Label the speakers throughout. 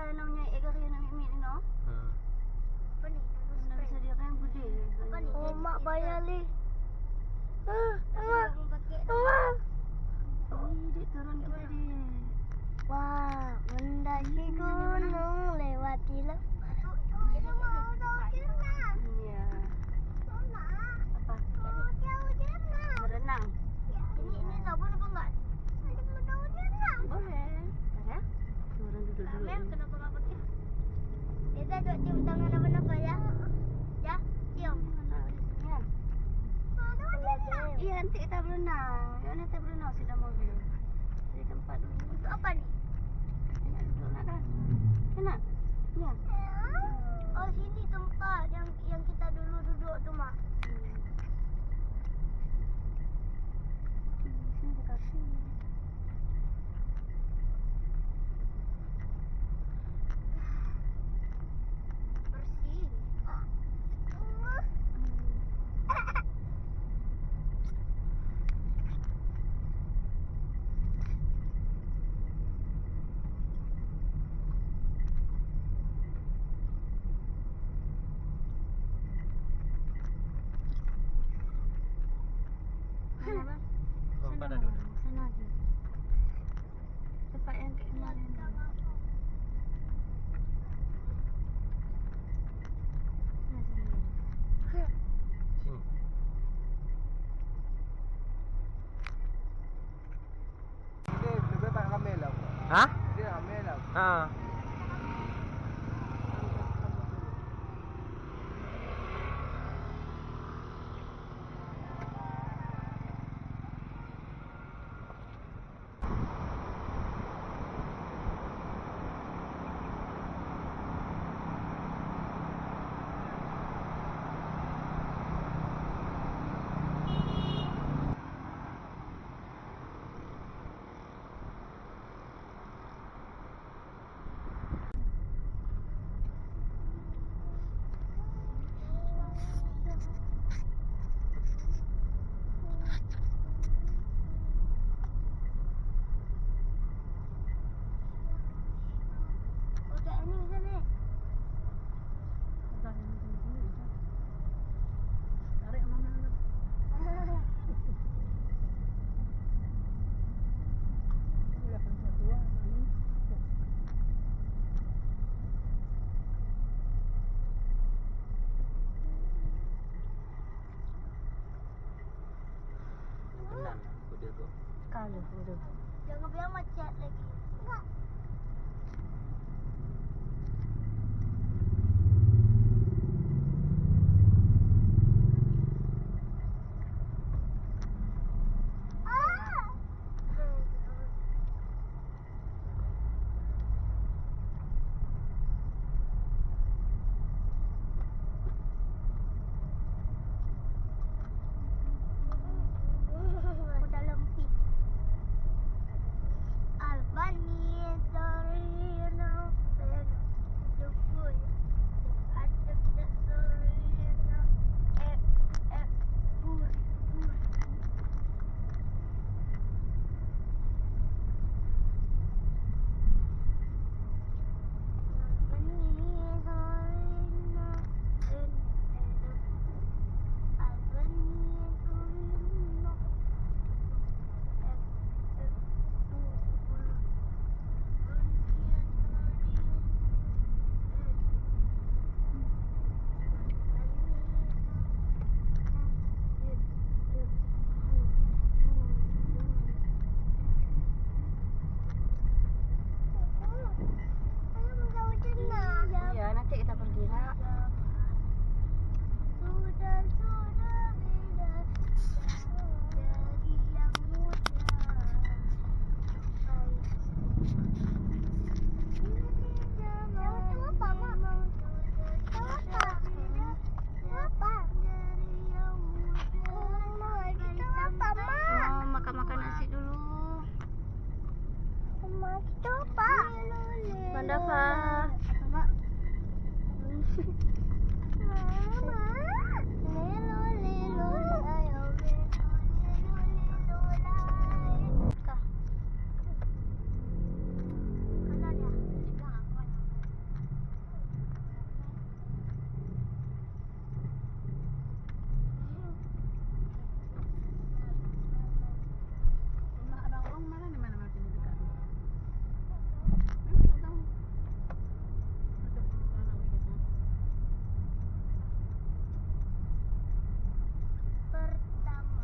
Speaker 1: Namanya Ega kayu nak mimik ni no.
Speaker 2: Apa ni?
Speaker 1: Nak bisa dia kan budi.
Speaker 2: Apa ni? Oh mak bayar li. Mak.
Speaker 1: Ih, dia turun ke tadi.
Speaker 2: Wah, mendaki gunung lewati lepas. Kita mau jauh-jauh.
Speaker 1: Ya. Apa?
Speaker 2: Jauh-jauh.
Speaker 1: Berenang.
Speaker 2: Ini sabun apa enggak? Ada mau jauh-jauh.
Speaker 1: Boleh. Ada? Turun duduk dulu.
Speaker 2: Mem, kenapa enggak pakai? Kita duk cium tangan apa-apa ya? Ya, cium.
Speaker 1: Ya.
Speaker 2: Jauh-jauh.
Speaker 1: Iya, nanti kita berenang. Ya, nanti berenang sudah mobil. Di tempat dulu.
Speaker 2: Untuk apa ni?
Speaker 1: Enak duduk nak kan? Enak? Ya.
Speaker 2: Oh, sini tempat yang kita dulu duduk tu mak.
Speaker 1: Sini ada kafe.
Speaker 2: Bersih.
Speaker 3: Pada dulu.
Speaker 1: Sana aja. Tempat yang kayak kemarin.
Speaker 3: Sini.
Speaker 4: Dia lebih tak ramai lah.
Speaker 3: Ha?
Speaker 4: Dia ramai lah.
Speaker 3: Ha.
Speaker 1: Aduh, aduh.
Speaker 2: Jangan bilang macet lagi. Enggak. Udah lempit. Albania Torino Dukuy ada Torino Bur
Speaker 1: Iya, nanti kita pergi nak.
Speaker 2: Sudah bila jadi yang muda. Tahu apa, Mak? Tahu apa? Apa? Tahu apa, Mak?
Speaker 1: Oh, makan-makan nasi dulu.
Speaker 2: Mak, itu apa?
Speaker 1: Mandafa. Mak. Kah. Rumah Abang Ong mana di mana masih di dekat? Tak tahu. Ada orang gitu.
Speaker 2: Pertama.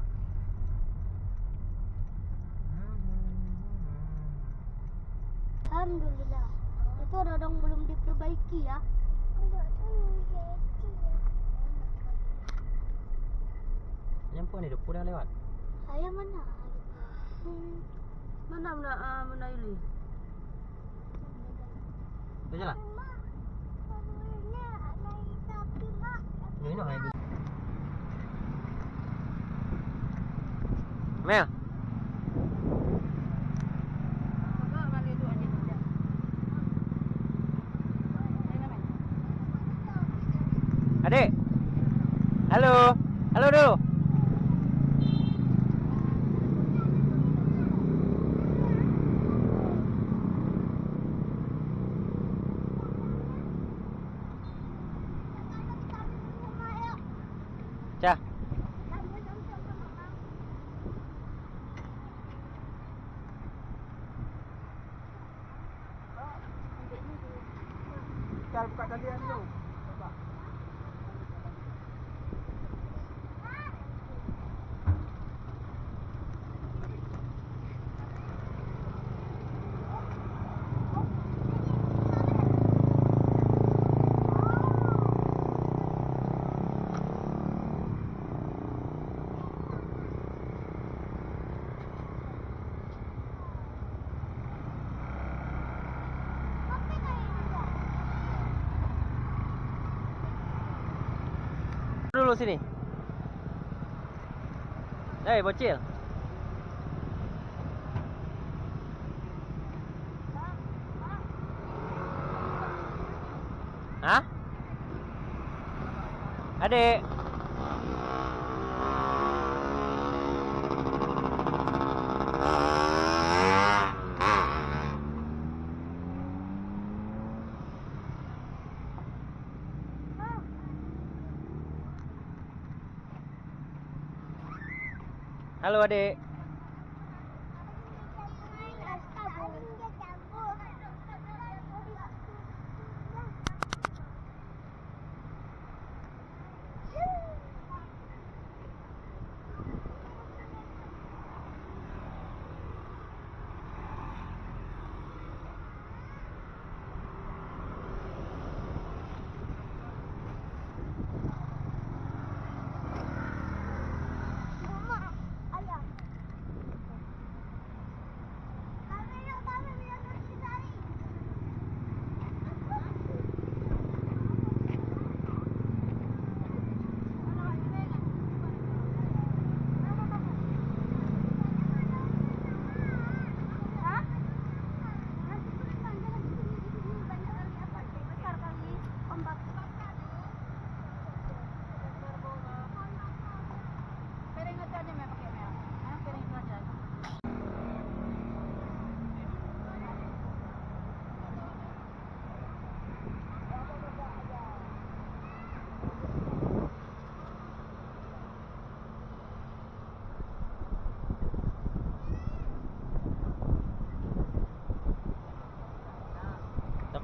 Speaker 2: Alhamdulillah. Itu rodong belum diperbaiki ya.
Speaker 3: Yang pun ni depu dah lewat.
Speaker 2: Saya mana?
Speaker 1: Mana Yuli?
Speaker 3: Tu je lah. Ni nak hai. Mel.
Speaker 1: Abang mana tu aja tidak.
Speaker 3: Adik. Halo. Halo dulu. Cah.
Speaker 4: Kita buka talian dulu. Nampak?
Speaker 3: Dulu sini. Hei, bocil. Hah? Adik. Halo adik.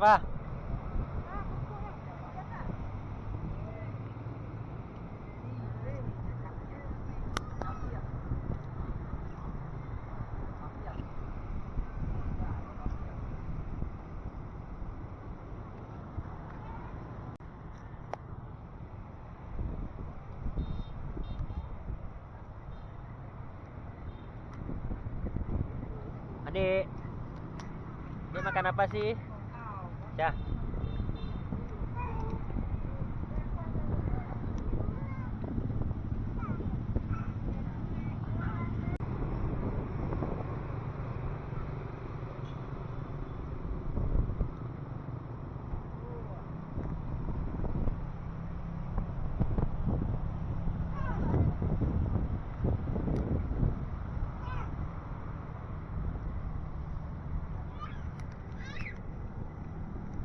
Speaker 3: Apa? Adik. Dia makan apa sih? Cah.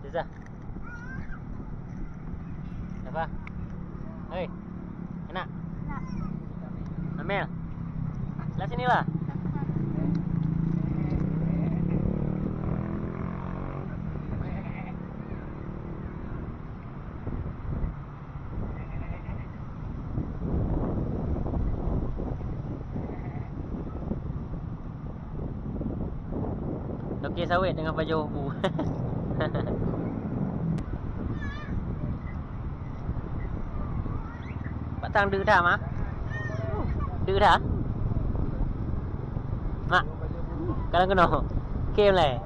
Speaker 3: Liza. Apa? Hei. Enak.
Speaker 1: Nak.
Speaker 3: Amel. Lah sini lah. Okey sawit dengan baju bu. Pak Tang đưa ra mà. Đưa ra. Mak. Kalau kena kem le.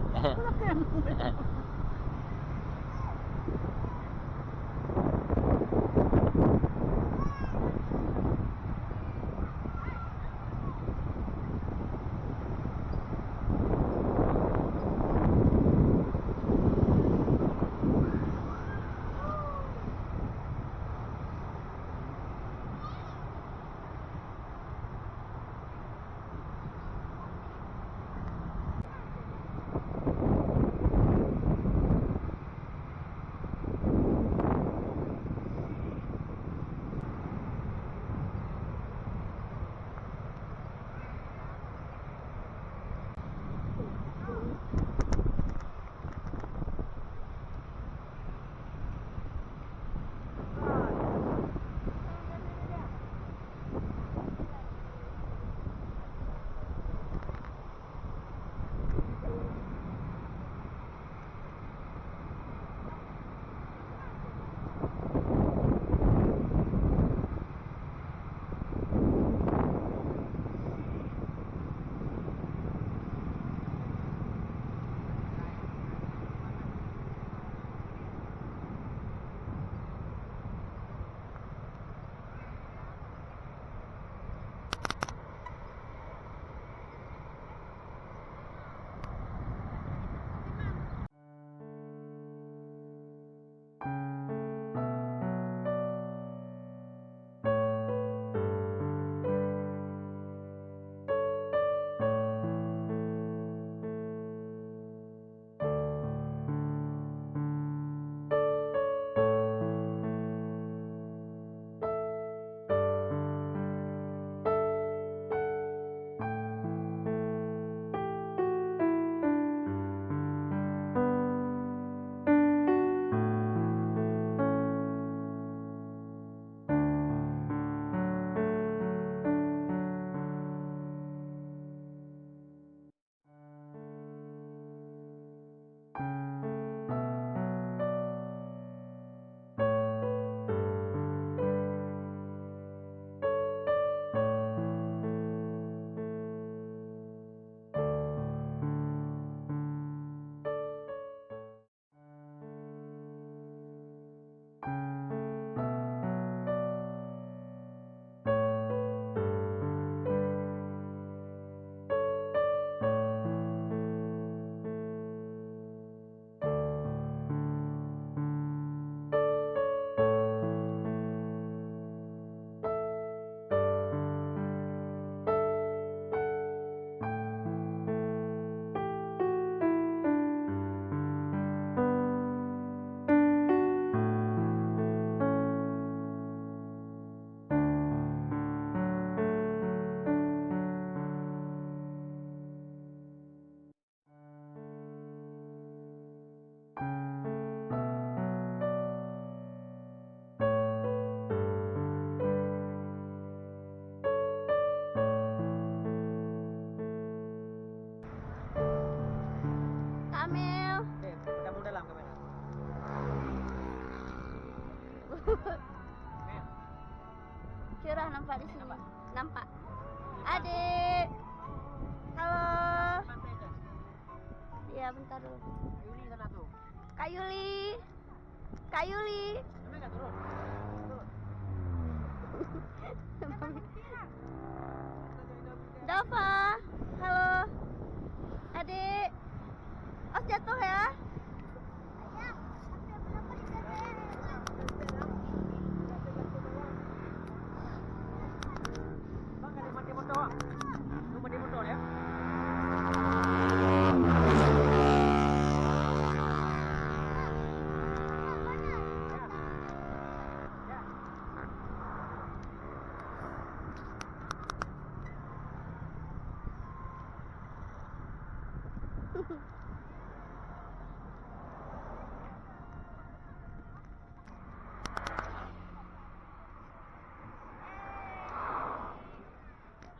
Speaker 1: Cerah nampak di sini. Nampak. Adik. Halo.
Speaker 3: Pantai je.
Speaker 1: Ya, bentar dulu.
Speaker 3: Yuli sana tu.
Speaker 1: Kak Yuli. Kak Yuli.
Speaker 3: Sampai enggak turun? Turun.
Speaker 1: Dava. Halo. Adik. Os jatuh ya.
Speaker 2: Ayah, sampai berapa di sana?
Speaker 3: Bang, ada mati motor. Lu mati motor ya? Ya.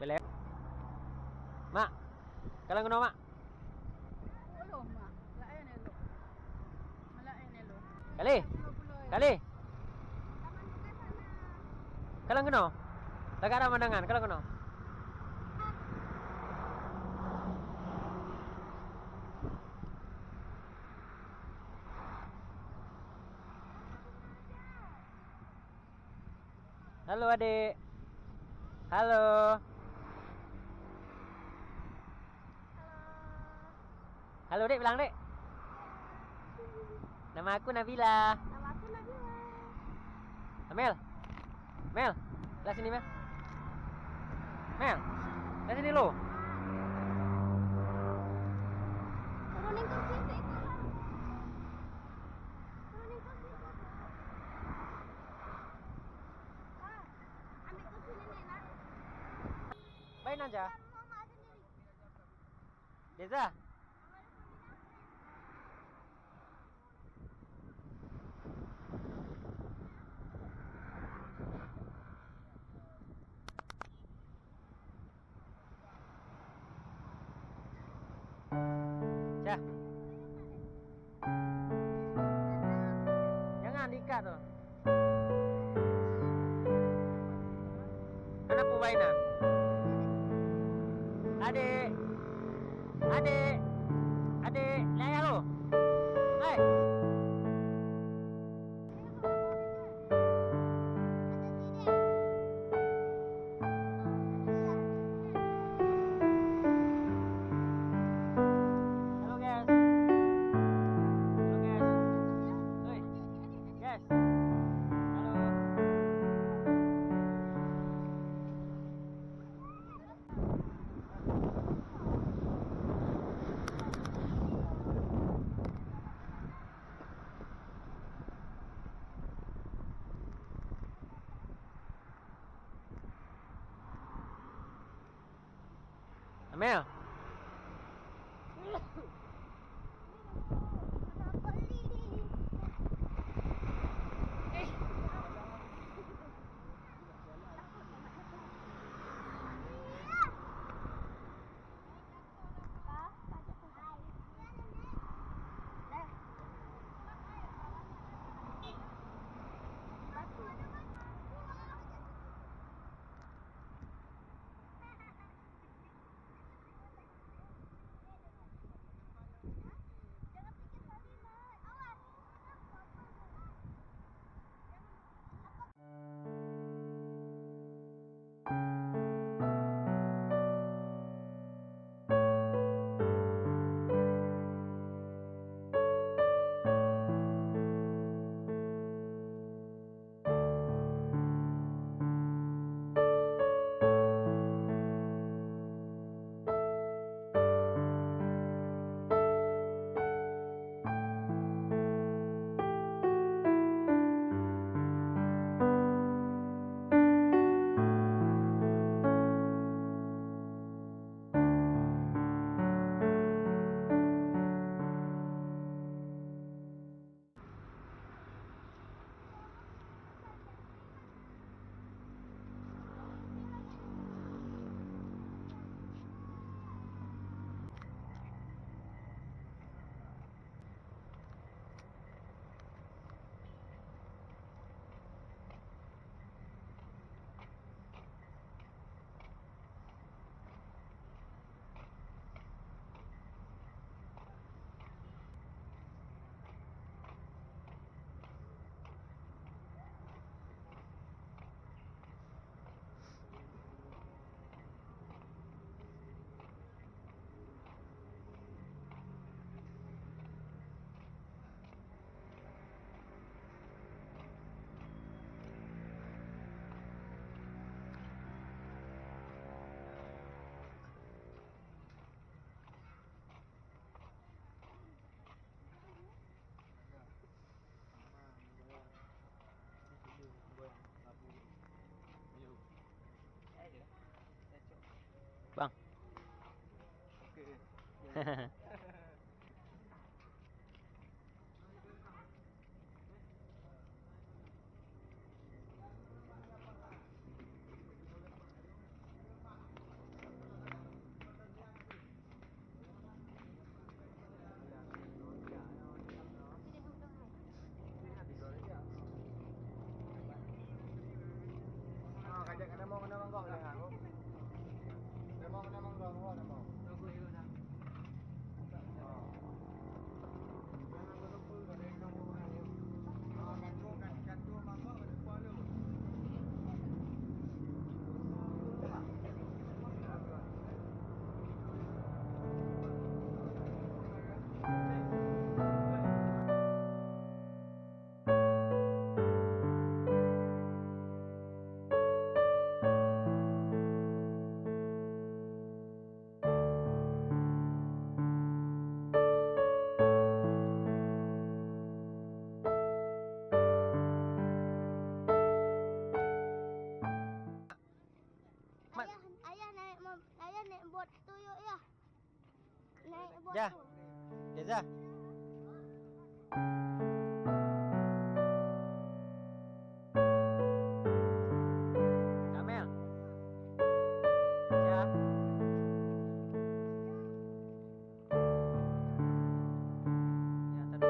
Speaker 3: Boleh. Mak. Kalau kena mak.
Speaker 1: Belum, Mak. Lain elok. Lain elok.
Speaker 3: Kali. Kali. Kalau kena. Tak ada pandangan kalau kena. Halo adik. Halo. Halo dek, bilang dek. Nama aku Nabila.
Speaker 2: Nama aku Nabila.
Speaker 3: Mel. Mel. Belah sini Mel. Mel. Belah sini lo.
Speaker 2: Turunin kursi itu lah. Turunin kursi itu. Ah, ambil kursi nenek nak.
Speaker 3: Main aja.
Speaker 2: Mama sendiri.
Speaker 3: Deza. Cah. Jangan diikat tuh. Kenapa mainan? Adik. Adik. Adik, layar lo. Hai. Halo guys. Halo guys. Oi. Guys. Halo. Amel.
Speaker 4: Ah, kajak kena mau kena manggong dah. Kena mau kena manggong, kena mau.
Speaker 2: Ayah naik bot tu yuk ya. Naik bot
Speaker 3: Ja.
Speaker 2: tu.
Speaker 3: Keza. Kamel. Ja. Ya, tadi.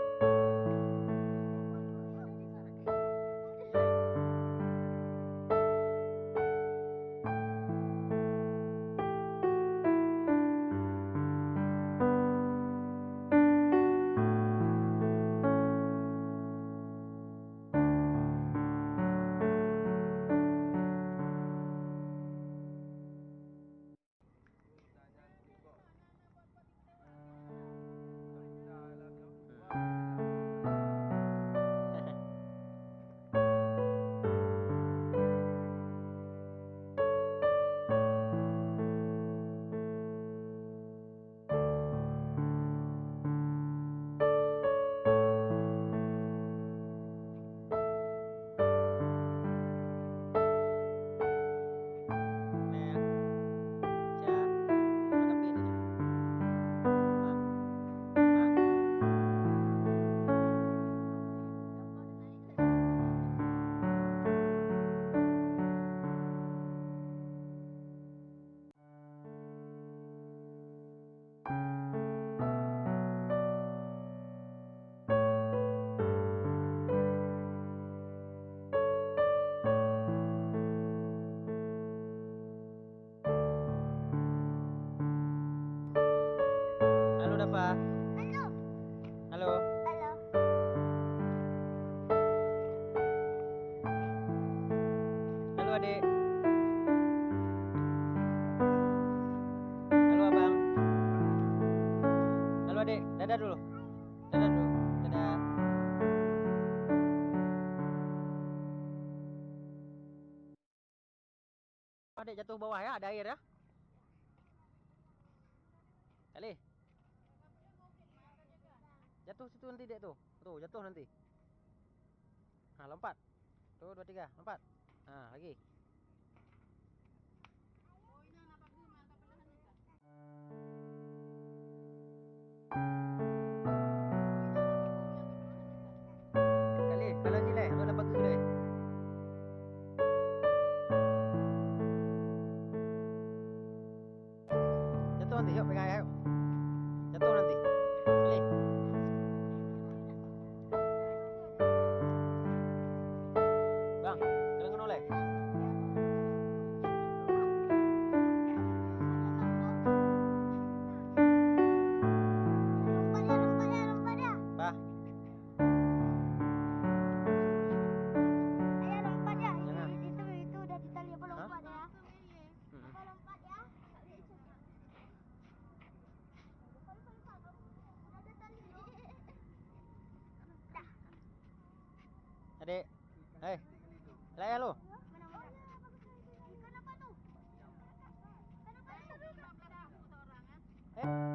Speaker 3: Mel. Ja. Tolong kapit aja. Mak. Mak. Halo Dafa.
Speaker 2: Halo.
Speaker 3: Halo.
Speaker 2: Halo.
Speaker 3: Halo Adik. Halo Abang. Halo Adik, dadah dulu. Dadah dulu. Dadah. Adik jatuh bawah ya, ada air ya. Kali. Jatuh situ nanti Dek tuh. Tuh, jatuh nanti. Nah, lompat. Tuh, 2 3, lompat. Nah, lagi. Kali, kalau ni leh, kalau dapat tu leh. Jatuh nanti, yuk pegang air. Jatuh nanti. Kali. Bang, kena oleh.
Speaker 2: Lompat ya.
Speaker 3: Bah,
Speaker 2: Ayah lompat ya.
Speaker 3: Jangan.
Speaker 2: Itu udah ditali apa lompat ya?
Speaker 3: hmm.
Speaker 2: Apa lompat ya? Udah ada tali loh. Dah.
Speaker 3: Adik. Hei. Layar lu.
Speaker 2: Mana mana? Ikan apa tuh? Ikan apa tuh?
Speaker 3: Eh.